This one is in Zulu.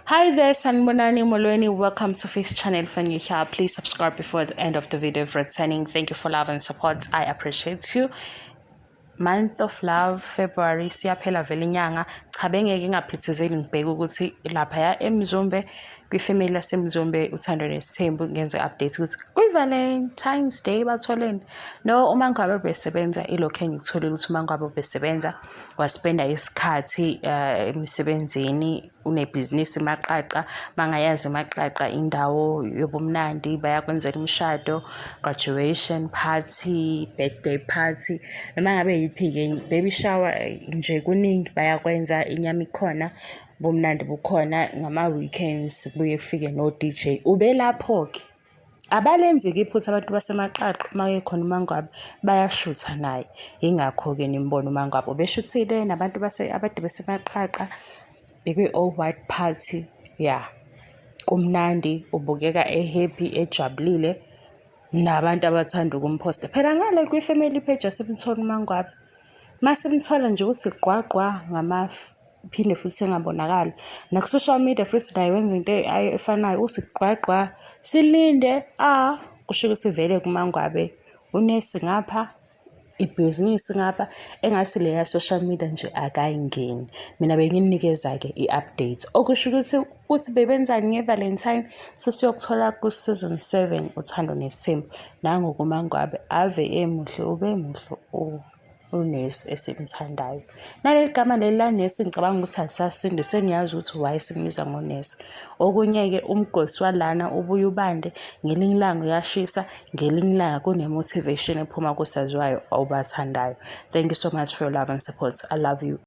Hi there, Sanbonani Molweni. Welcome to Face Channel for new here. Please subscribe before the end of the video if returning. Thank you for love and support. I appreciate you. Month of love, February, siyaphela vele inyanga. Cha bengeke ngaphithizeli ngibheke ukuthi lapha eMzumbe kwifamily yaseMzumbe Uthando Nes'thembu ngenze update ukuthi kwi-Valentine's Day batholeni. No, uMangwabe besebenza ilokho engikutholile ukuthi uMangwabe besebenza waspenda isikhathi emsebenzini unebhizinisi maqaqa mangayazi maqaqa indawo yobumnandi bayakwenzela imishado, graduation party, birthday party noma ngabe yiphi-ke baby shower nje kuningi bayakwenza inyama ikhona bomnandi bukhona ngama-weekends kubuye kufike no-DJ ube lapho-ke abalenzi-ke iphutha abantu basemaqaqa uma khona uMangwabe bayashutha naye ingakho-ke nimbona uMangwabe ubeshuthile nabantu abade besemaqaqa bekwe-all white party kumnandi ubukeka happy ejabulile nabantu abathanda ukumposta phela ngale kwi-family page asemthola uMangwabe masimthola nje ukuthi gqwagqwa phinde futhi engabonakali naku-social media futhi naye wenza into efanayo usigqwagqwa silinde kusho ukuthi vele kuMangwabe unesi ngapha ibhizinisi ngapha engasi leya social media nje akayingeni mina benginikeza-ke i-update okusho ukuthi bebenzani nge-Valentine sesiyokuthola ku-season 7 Uthando Nes'thembu nangoku uMangwabe ave emuhle ube muhle unesi esimthandayo naleli gama leli lanesi ngicabanga ukuthi alisasinde seniyazi ukuthi why simbiza ngonesi okunye-ke umgosi walana ubuye ubande ngelinye ilanga uyashisa ngelinye ilanga kune-motivation ephuma kusaziwayo awubathandayo. Thank you so much for your love and support. I love you.